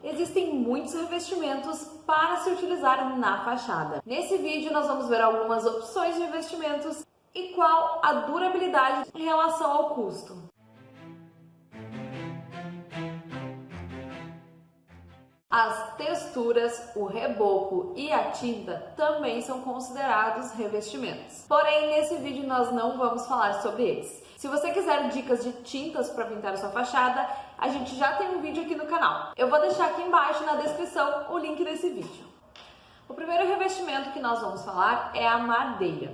Existem muitos revestimentos para se utilizar na fachada. Nesse vídeo nós vamos ver algumas opções de revestimentos e qual a durabilidade em relação ao custo. As texturas, o reboco e a tinta também são considerados revestimentos. Porém, nesse vídeo nós não vamos falar sobre eles. Se você quiser dicas de tintas para pintar a sua fachada, a gente já tem um vídeo aqui no canal. Eu vou deixar aqui embaixo na descrição o link desse vídeo. O primeiro revestimento que nós vamos falar é a madeira.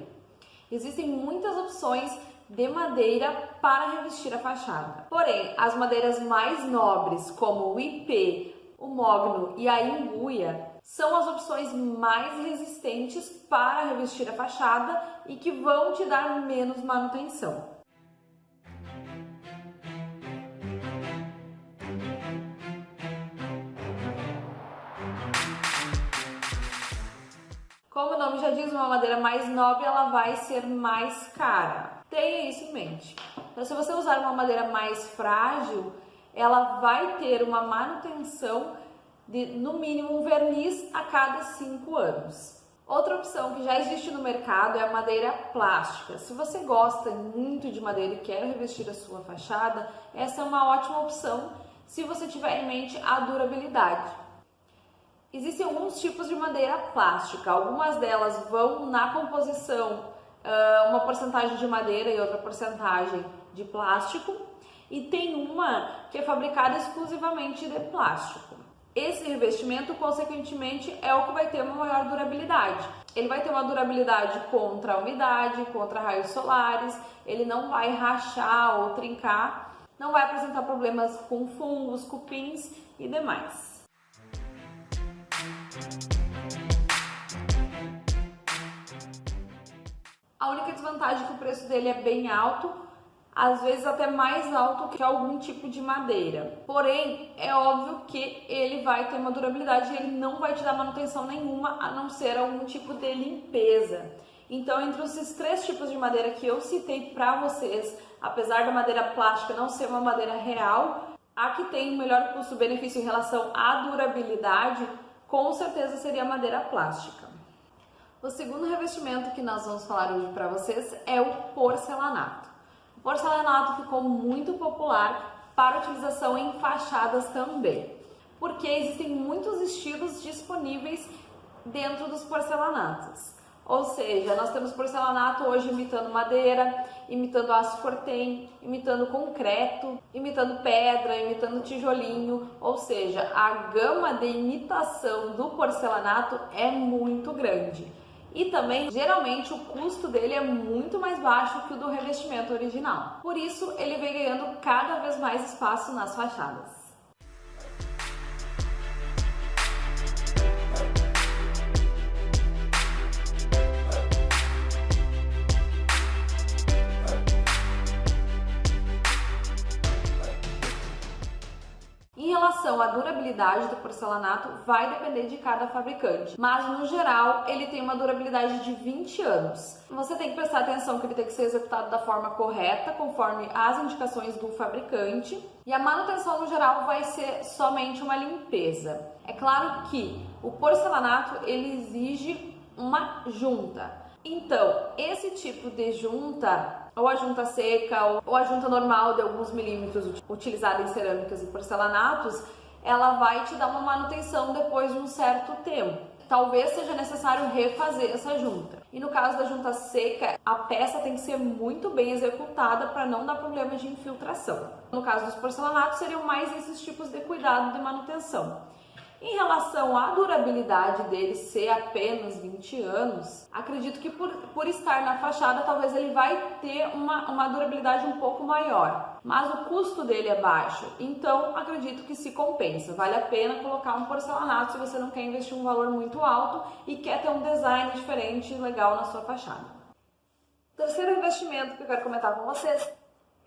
Existem muitas opções de madeira para revestir a fachada. Porém, as madeiras mais nobres, como o ipê, o mogno e a imbuia, são as opções mais resistentes para revestir a fachada e que vão te dar menos manutenção. Como o nome já diz, uma madeira mais nobre ela vai ser mais cara. Tenha isso em mente. Então, se você usar uma madeira mais frágil, ela vai ter uma manutenção de, no mínimo, um verniz a cada 5 anos. Outra opção que já existe no mercado é a madeira plástica. Se você gosta muito de madeira e quer revestir a sua fachada, essa é uma ótima opção se você tiver em mente a durabilidade. Existem alguns tipos de madeira plástica, algumas delas vão na composição uma porcentagem de madeira e outra porcentagem de plástico, e tem uma que é fabricada exclusivamente de plástico. Esse revestimento, consequentemente, é o que vai ter uma maior durabilidade. Ele vai ter uma durabilidade contra a umidade, contra raios solares, ele não vai rachar ou trincar, não vai apresentar problemas com fungos, cupins e demais. A única desvantagem é que o preço dele é bem alto, às vezes até mais alto que algum tipo de madeira. Porém, é óbvio que ele vai ter uma durabilidade e ele não vai te dar manutenção nenhuma, a não ser algum tipo de limpeza. Então, entre esses 3 tipos de madeira que eu citei para vocês, apesar da madeira plástica não ser uma madeira real, a que tem o melhor custo-benefício em relação à durabilidade, com certeza seria a madeira plástica. O segundo revestimento que nós vamos falar hoje para vocês é o porcelanato. O porcelanato ficou muito popular para utilização em fachadas também, porque existem muitos estilos disponíveis dentro dos porcelanatos. Ou seja, nós temos porcelanato hoje imitando madeira, imitando aço cortem, imitando concreto, imitando pedra, imitando tijolinho. Ou seja, a gama de imitação do porcelanato é muito grande. E também, geralmente, o custo dele é muito mais baixo que o do revestimento original. Por isso, ele vem ganhando cada vez mais espaço nas fachadas. Em relação à durabilidade do porcelanato, vai depender de cada fabricante, mas no geral ele tem uma durabilidade de 20 anos. Você tem que prestar atenção que ele tem que ser executado da forma correta, conforme as indicações do fabricante, e a manutenção no geral vai ser somente uma limpeza. É claro que o porcelanato ele exige uma junta. Então, esse tipo de junta, ou a junta seca ou a junta normal de alguns milímetros utilizada em cerâmicas e porcelanatos, ela vai te dar uma manutenção depois de um certo tempo. Talvez seja necessário refazer essa junta. E no caso da junta seca, a peça tem que ser muito bem executada para não dar problema de infiltração. No caso dos porcelanatos, seriam mais esses tipos de cuidado de manutenção. Em relação à durabilidade dele ser apenas 20 anos, acredito que por estar na fachada, talvez ele vai ter uma durabilidade um pouco maior. Mas o custo dele é baixo, então acredito que se compensa. Vale a pena colocar um porcelanato se você não quer investir um valor muito alto e quer ter um design diferente e legal na sua fachada. O terceiro investimento que eu quero comentar com vocês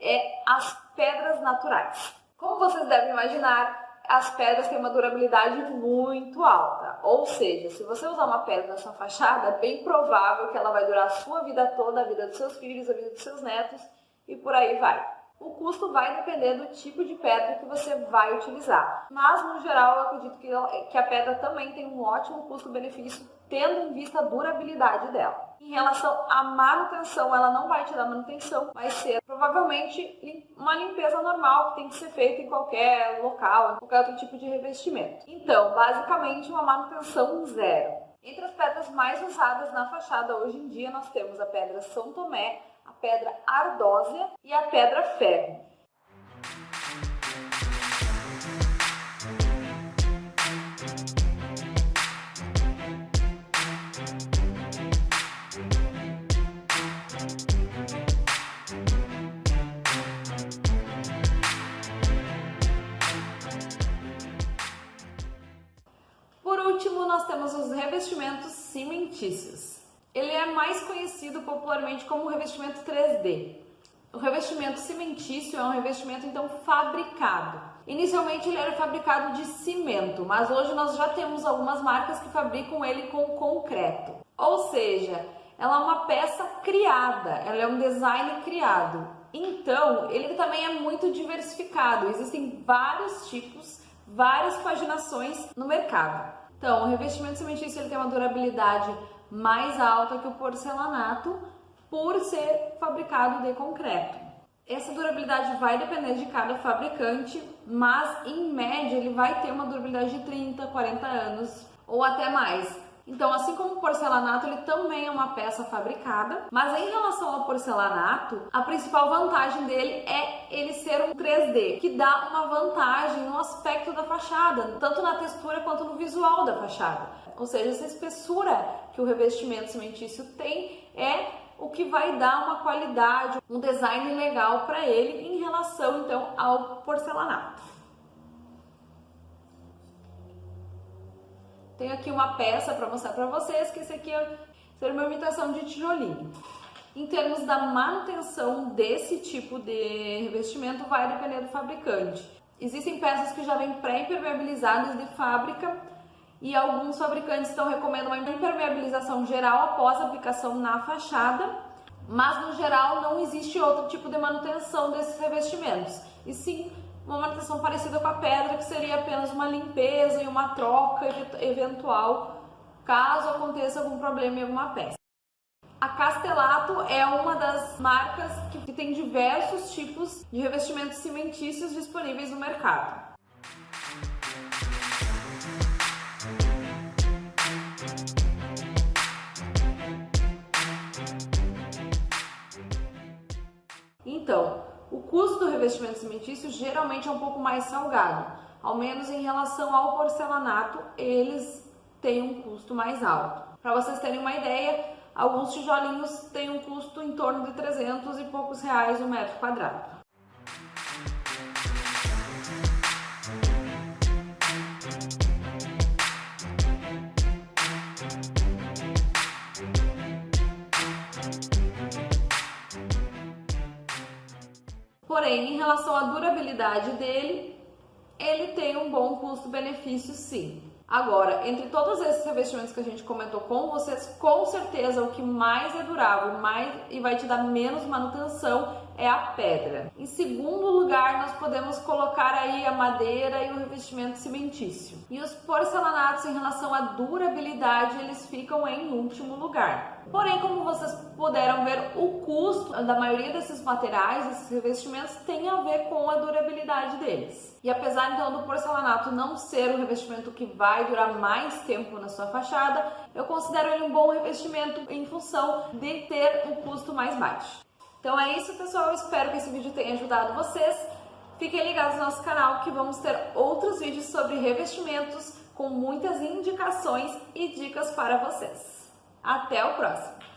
é as pedras naturais. Como vocês devem imaginar, as pedras têm uma durabilidade muito alta, ou seja, se você usar uma pedra na sua fachada, é bem provável que ela vai durar a sua vida toda, a vida dos seus filhos, a vida dos seus netos e por aí vai. O custo vai depender do tipo de pedra que você vai utilizar, mas no geral eu acredito que a pedra também tem um ótimo custo-benefício, tendo em vista a durabilidade dela. Em relação à manutenção, ela não vai te dar manutenção, vai ser provavelmente uma limpeza normal que tem que ser feita em qualquer local, em qualquer outro tipo de revestimento. Então, basicamente uma manutenção zero. Entre as pedras mais usadas na fachada hoje em dia, nós temos a pedra São Tomé, a pedra Ardósia e a pedra Ferro. Por último, nós temos os revestimentos cimentícios. Ele é mais conhecido popularmente como revestimento 3D. O revestimento cimentício é um revestimento então fabricado. Inicialmente ele era fabricado de cimento, mas hoje nós já temos algumas marcas que fabricam ele com concreto. Ou seja, ela é uma peça criada, ela é um design criado. Então, ele também é muito diversificado. Existem vários tipos, várias paginações no mercado. Então, o revestimento cimentício ele tem uma durabilidade mais alta que o porcelanato por ser fabricado de concreto. Essa durabilidade vai depender de cada fabricante, mas em média ele vai ter uma durabilidade de 30, 40 anos ou até mais. Então, assim como o porcelanato, ele também é uma peça fabricada, mas em relação ao porcelanato, a principal vantagem dele é ele ser um 3D, que dá uma vantagem no aspecto da fachada, tanto na textura quanto no visual da fachada. Ou seja, essa espessura que o revestimento cimentício tem é o que vai dar uma qualidade, um design legal para ele em relação então ao porcelanato. Tenho aqui uma peça para mostrar para vocês, que esse aqui seria uma imitação de tijolinho. Em termos da manutenção desse tipo de revestimento, vai depender do fabricante. Existem peças que já vêm pré-impermeabilizadas de fábrica e alguns fabricantes recomendam uma impermeabilização geral após a aplicação na fachada, mas no geral não existe outro tipo de manutenção desses revestimentos. E sim, uma manutenção parecida com a pedra, que seria apenas uma limpeza e uma troca eventual, caso aconteça algum problema em alguma peça. A Castelato é uma das marcas que tem diversos tipos de revestimentos cimentícios disponíveis no mercado. Então, o custo do revestimento cimentício geralmente é um pouco mais salgado, ao menos em relação ao porcelanato, eles têm um custo mais alto. Para vocês terem uma ideia, alguns tijolinhos têm um custo em torno de 300 e poucos reais o metro quadrado. Porém, em relação à durabilidade dele, ele tem um bom custo-benefício sim. Agora, entre todos esses revestimentos que a gente comentou com vocês, com certeza o que mais é durável e vai te dar menos manutenção é a pedra. Em segundo lugar, nós podemos colocar aí a madeira e o revestimento cimentício. E os porcelanatos, em relação à durabilidade, eles ficam em último lugar. Porém, como vocês puderam ver, o custo da maioria desses materiais, desses revestimentos, tem a ver com a durabilidade deles. E apesar então do porcelanato não ser um revestimento que vai durar mais tempo na sua fachada, eu considero ele um bom revestimento em função de ter um custo mais baixo. Então é isso, pessoal. Eu espero que esse vídeo tenha ajudado vocês. Fiquem ligados no nosso canal que vamos ter outros vídeos sobre revestimentos com muitas indicações e dicas para vocês. Até o próximo!